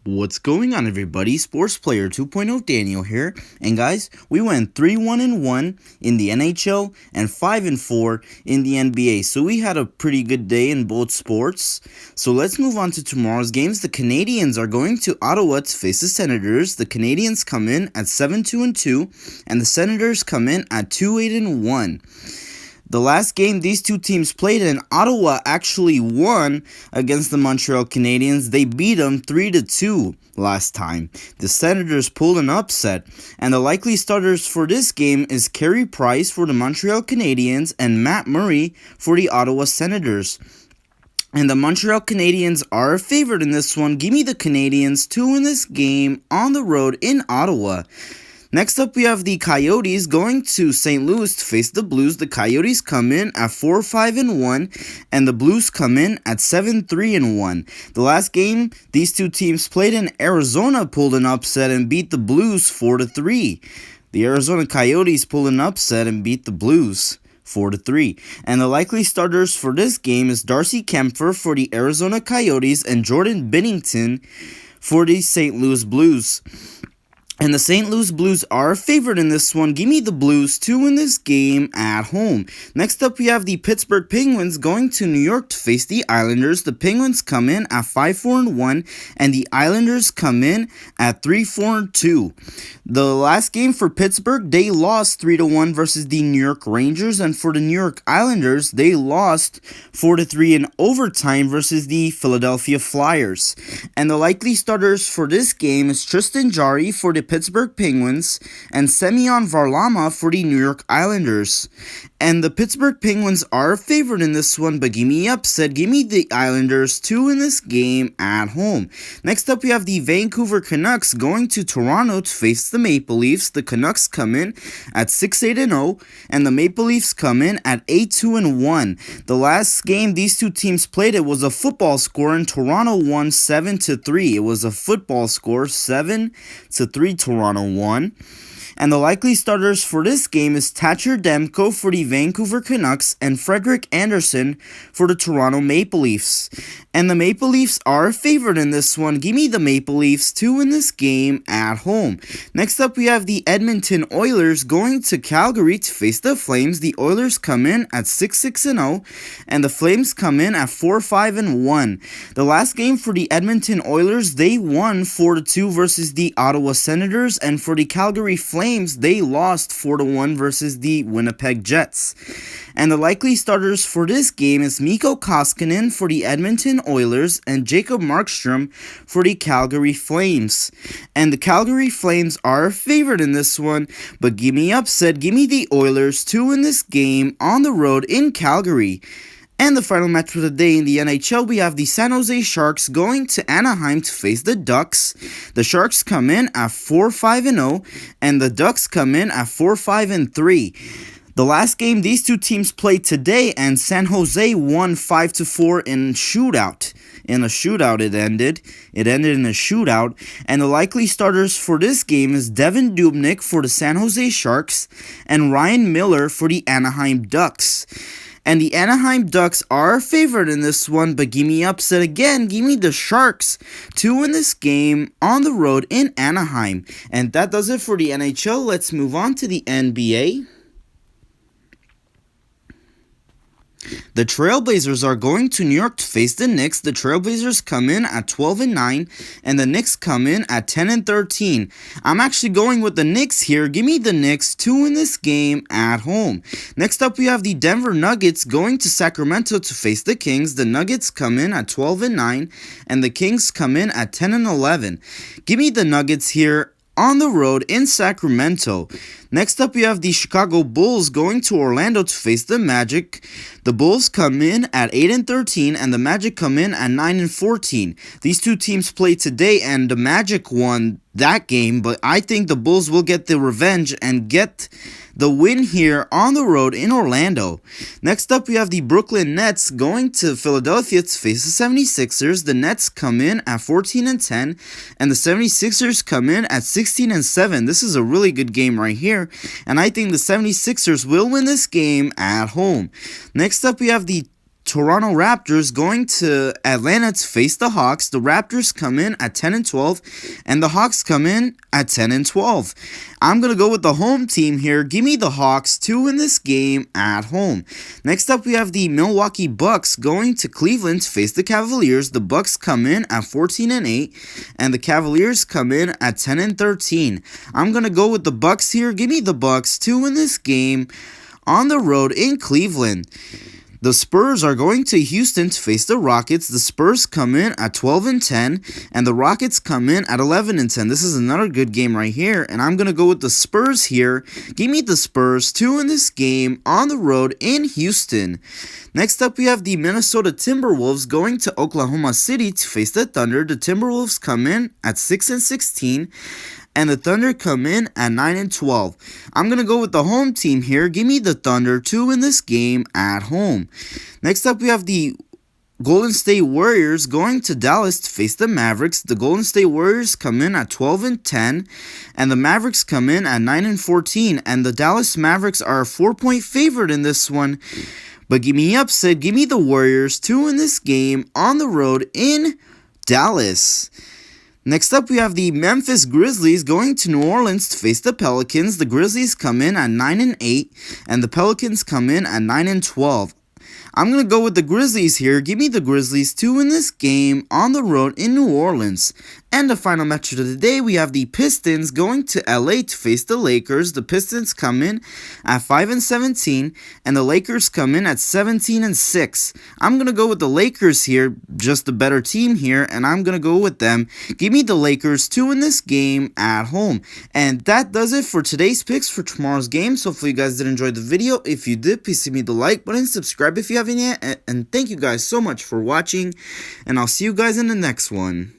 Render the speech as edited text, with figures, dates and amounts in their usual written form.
What's going on, everybody? Sports Player 2.0 Daniel here. And guys, we went 3-1-1 in the NHL and 5-4 in the NBA. So we had a pretty good day in both sports. So let's move on to tomorrow's games. The Canadiens are going to Ottawa to face the Senators. The Canadiens come in at 7-2-2 and the Senators come in at 2-8-1. The last game these two teams played in, Ottawa actually won against the Montreal Canadiens. They beat them 3-2 last time. The Senators pulled an upset, and the likely starters for this game is Carey Price for the Montreal Canadiens and Matt Murray for the Ottawa Senators. And the Montreal Canadiens are a favorite in this one. Give me the Canadiens to win this game on the road in Ottawa. Next up, we have the Coyotes going to St. Louis to face the Blues. The Coyotes come in at 4-5-1, and the Blues come in at 7-3-1. The last game these two teams played in, Arizona pulled an upset and beat the Blues 4-3. The Arizona Coyotes pulled an upset and beat the Blues 4-3. And the likely starters for this game is Darcy Kempfer for the Arizona Coyotes and Jordan Binnington for the St. Louis Blues. And the St. Louis Blues are a favorite in this one. Give me the Blues to win this game at home. Next up, we have the Pittsburgh Penguins going to New York to face the Islanders. The Penguins come in at 5-4-1, and the Islanders come in at 3-4-2. The last game for Pittsburgh, they lost 3-1 versus the New York Rangers, and for the New York Islanders, they lost 4-3 in overtime versus the Philadelphia Flyers. And the likely starters for this game is Tristan Jarry for the Pittsburgh Penguins and Semyon Varlamov for the New York Islanders. And the Pittsburgh Penguins are a favorite in this one, but give me upset. Give me the Islanders to win this game at home. Next up, we have the Vancouver Canucks going to Toronto to face the Maple Leafs. The Canucks come in at 6-8-0, and the Maple Leafs come in at 8-2-1. The last game these two teams played, it was a football score, and Toronto won 7-3. It was a football score, 7-3. Toronto won. And the likely starters for this game is Thatcher Demko for the Vancouver Canucks and Frederik Andersen for the Toronto Maple Leafs. And the Maple Leafs are a favorite in this one. Give me the Maple Leafs to win this game at home. Next up, we have the Edmonton Oilers going to Calgary to face the Flames. The Oilers come in at 6-6-0, and the Flames come in at 4-5-1. The last game for the Edmonton Oilers, they won 4-2 versus the Ottawa Senators, and for the Calgary Flames, they lost 4-1 versus the Winnipeg Jets. And the likely starters for this game is Mikko Koskinen for the Edmonton Oilers and Jacob Markstrom for the Calgary Flames. And the Calgary Flames are a favorite in this one, but give me upset. Give me the Oilers to win this game on the road in Calgary. And the final match for the day in the NHL, we have the San Jose Sharks going to Anaheim to face the Ducks. The Sharks come in at 4-5-0, and the Ducks come in at 4-5-3. The last game these two teams played today, and San Jose won 5-4 in shootout. In a shootout it ended. It ended in a shootout. And the likely starters for this game is Devin Dubnyk for the San Jose Sharks and Ryan Miller for the Anaheim Ducks. And the Anaheim Ducks are a favorite in this one, but give me upset again. Give me the Sharks to win this game on the road in Anaheim. And that does it for the NHL. Let's move on to the NBA. The Trailblazers are going to New York to face the Knicks. The Trailblazers come in at 12-9, and the Knicks come in at 10-13. I'm actually going with the Knicks here. Give me the Knicks to win this game at home. Next up, we have the Denver Nuggets going to Sacramento to face the Kings. The Nuggets come in at 12-9, and the Kings come in at 10-11. Give me the Nuggets here on the road in Sacramento. Next up, we have the Chicago Bulls going to Orlando to face the Magic. The Bulls come in at 8-13, and the Magic come in at 9-14. These two teams played today, and the Magic won that game, but I think the Bulls will get the revenge and get the win here on the road in Orlando. Next up, we have the Brooklyn Nets going to Philadelphia to face the 76ers. The Nets come in at 14-10, and the 76ers come in at 16-7. This is a really good game right here, and I think the 76ers will win this game at home. Next up, we have the Toronto Raptors going to Atlanta to face the Hawks. The Raptors come in at 10-12, and the Hawks come in at 10-12. I'm going to go with the home team here. Give me the Hawks to win this game at home. Next up, we have the Milwaukee Bucks going to Cleveland to face the Cavaliers. The Bucks come in at 14-8, and the Cavaliers come in at 10-13. I'm going to go with the Bucks here. Give me the Bucks to win this game on the road in Cleveland. The Spurs are going to Houston to face the Rockets. The Spurs come in at 12-10, and the Rockets come in at 11-10. This is another good game right here, and I'm going to go with the Spurs here. Give me the Spurs to win this game on the road in Houston. Next up, we have the Minnesota Timberwolves going to Oklahoma City to face the Thunder. The Timberwolves come in at 6-16. And the Thunder come in at 9-12. I'm going to go with the home team here. Give me the Thunder to win this game at home. Next up, we have the Golden State Warriors going to Dallas to face the Mavericks. The Golden State Warriors come in at 12-10, and the Mavericks come in at 9-14. And the Dallas Mavericks are a 4-point favorite in this one. But give me upset. Give me the Warriors to win this game on the road in Dallas. Next up, we have the Memphis Grizzlies going to New Orleans to face the Pelicans. The Grizzlies come in at 9-8, and the Pelicans come in at 9-12. I'm going to go with the Grizzlies here. Give me the Grizzlies to win this game on the road in New Orleans. And the final matchup of the day, we have the Pistons going to LA to face the Lakers. The Pistons come in at 5-17, and the Lakers come in at 17-6. I'm going to go with the Lakers here, just the better team here, and I'm going to go with them. Give me the Lakers to win this game at home. And that does it for today's picks for tomorrow's game. So hopefully you guys did enjoy the video. If you did, please hit me the like button, subscribe if you haven't yet, and thank you guys so much for watching, and I'll see you guys in the next one.